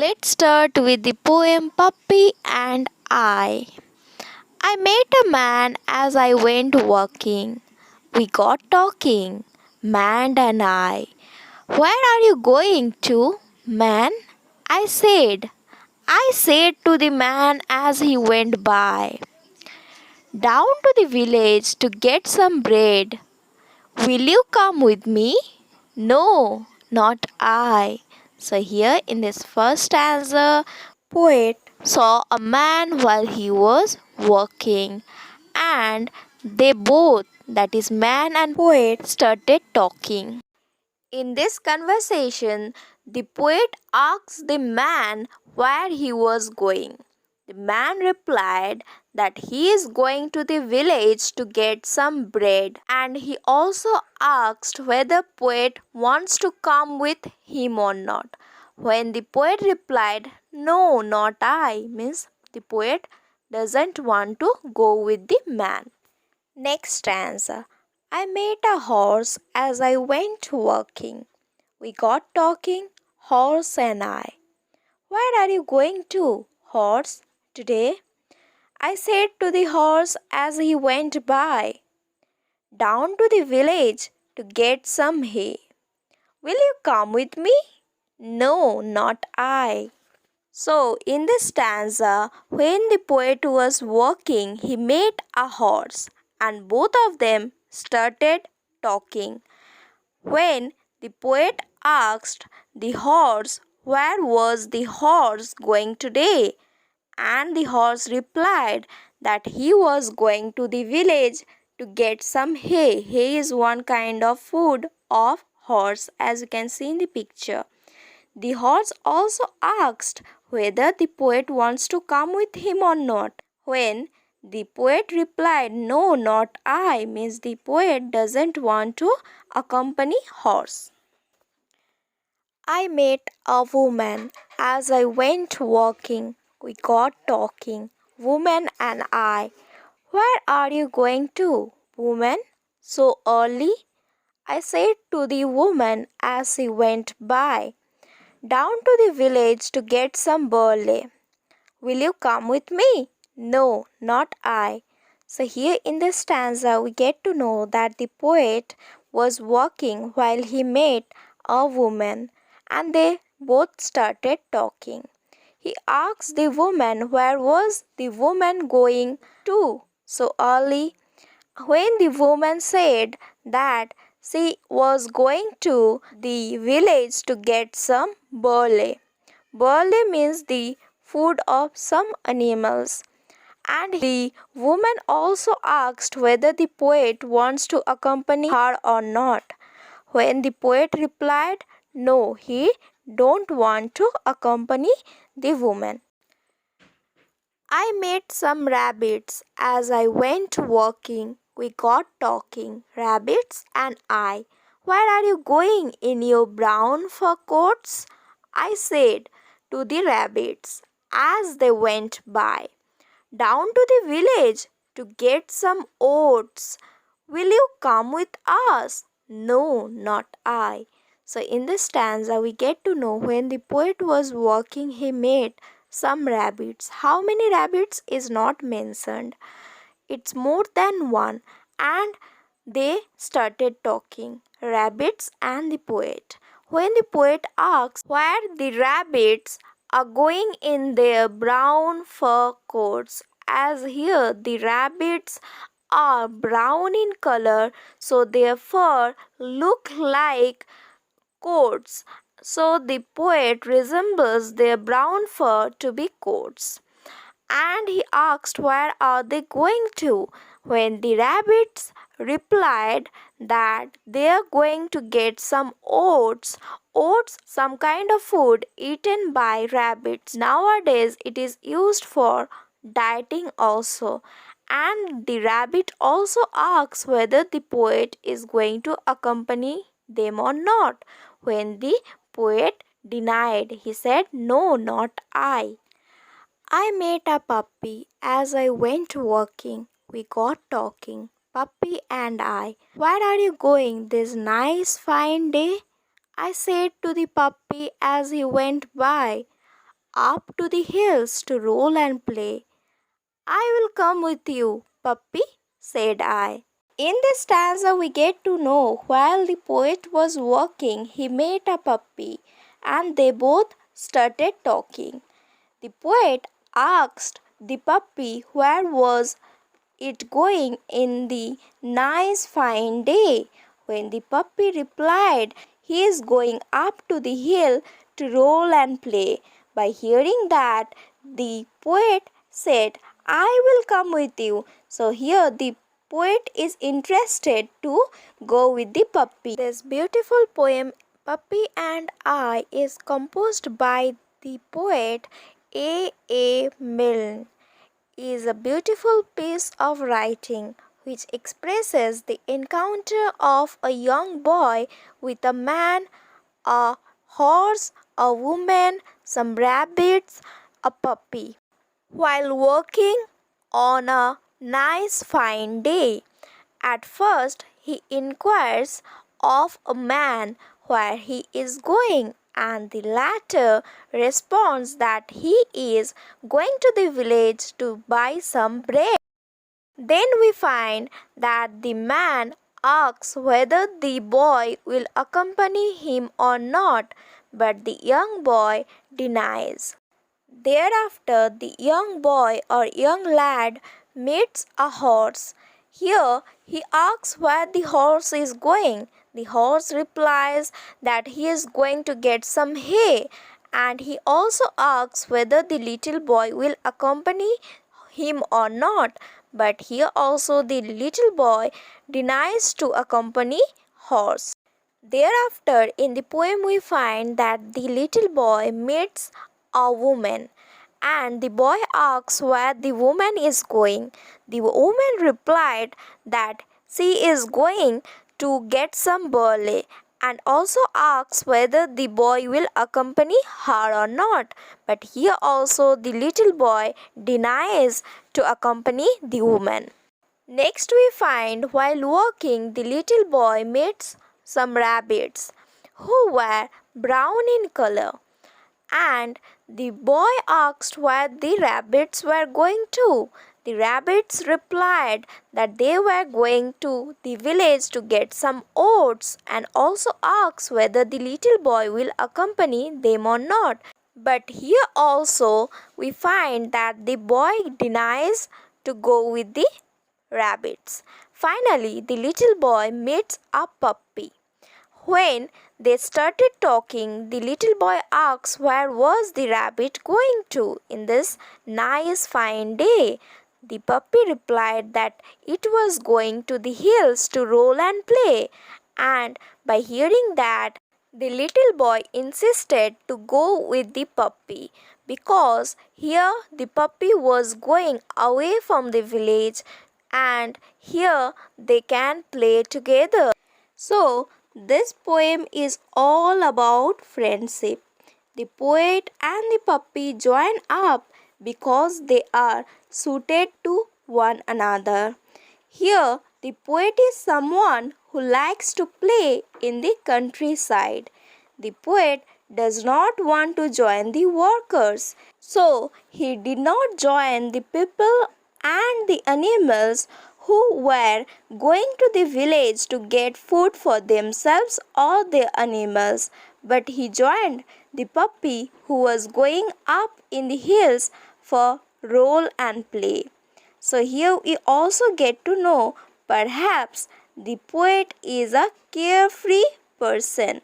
Let's start with the poem Puppy and I. I met a man as I went walking. We got talking, man and I. Where are you going to, man? I said. I said to the man as he went by. Down to the village to get some bread. Will you come with me? No, not I. So here in this first stanza, poet saw a man while he was working, and they both, that is man and poet, started talking. In this conversation, the poet asked the man where he was going. The man replied that he is going to the village to get some bread, and he also asked whether poet wants to come with him or not. When the poet replied, "No, not I," means the poet doesn't want to go with the man. Next stanza. I met a horse as I went walking. We got talking, horse and I. Where are you going to, horse, today? I said to the horse as he went by. Down to the village to get some hay. Will you come with me? No, not I. So, in this stanza, when the poet was walking, he met a horse, and both of them started talking. When the poet asked the horse where was the horse going today, and the horse replied that he was going to the village to get some hay. Hay is one kind of food of horse, as you can see in the picture. The horse also asked whether the poet wants to come with him or not. When the poet replied, "No, not I," means the poet doesn't want to accompany horse. I met a woman as I went walking. We got talking, woman and I. Where are you going to, woman, so early? I said to the woman as he went by. Down to the village to get some barley. Will you come with me? No, not I. So here in this stanza we get to know that the poet was walking while he met a woman, and they both started talking. He asked the woman where was the woman going to so early. When the woman said that she was going to the village to get some barley. Barley means the food of some animals. And the woman also asked whether the poet wants to accompany her or not. When the poet replied, no, he don't want to accompany the woman. I met some rabbits as I went walking. We got talking, rabbits and I. Where are you going in your brown fur coats? I said to the rabbits as they went by. Down to the village to get some oats. Will you come with us? No, not I. So in this stanza we get to know when the poet was walking he met some rabbits. How many rabbits is not mentioned. It's more than one, and they started talking, rabbits and the poet. When the poet asks where the rabbits are going in their brown fur coats, as here the rabbits are brown in color, so their fur look like coats. So the poet resembles their brown fur to be coats. And he asked where are they going to, when the rabbits replied that they are going to get some oats. Oats, some kind of food eaten by rabbits. Nowadays it is used for dieting also. And the rabbit also asks whether the poet is going to accompany them or not. When the poet denied, he said, no, not I. I met a puppy as I went walking. We got talking, puppy and I. Where are you going this nice fine day? I said to the puppy as he went by. up to the hills to roll and play. I will come with you, puppy, said I. In this stanza, we get to know while the poet was walking, he met a puppy and they both started talking. The poet asked the puppy where was it going in the nice fine day. When the puppy replied, he is going up to the hill to roll and play. By hearing that, the poet said, I will come with you. So here the poet is interested to go with the puppy. This beautiful poem, Puppy and I, is composed by the poet A. Milne. Is a beautiful piece of writing which expresses the encounter of a young boy with a man, a horse, a woman, some rabbits, a puppy, while working on a nice fine day. At first, he inquires of a man where he is going, and the latter responds that he is going to the village to buy some bread. Then we find that the man asks whether the boy will accompany him or not, but the young boy denies. Thereafter, the young boy or young lad meets a horse. Here he asks where the horse is going. The horse replies that he is going to get some hay, and he also asks whether the little boy will accompany him or not. But here also the little boy denies to accompany horse. Thereafter, in the poem, we find that the little boy meets a woman, and the boy asks where the woman is going. The woman replied that she is going to get some barley, and also asks whether the boy will accompany her or not. But here also the little boy denies to accompany the woman. Next we find while walking, the little boy meets some rabbits who were brown in color, and the boy asked where the rabbits were going to. The rabbits replied that they were going to the village to get some oats, and also asked whether the little boy will accompany them or not. But here also we find that the boy denies to go with the rabbits. Finally, the little boy meets a puppy. When they started talking, the little boy asks where was the rabbit going to in this nice fine day. The puppy replied that it was going to the hills to roll and play. And by hearing that, the little boy insisted to go with the puppy, because here the puppy was going away from the village and here they can play together. So, this poem is all about friendship. The poet and the puppy join up because they are suited to one another. Here, the poet is someone who likes to play in the countryside. The poet does not want to join the workers, so he did not join the people and the animals who were going to the village to get food for themselves or their animals, but he joined the puppy who was going up in the hills for roll and play. So here we also get to know perhaps the poet is a carefree person.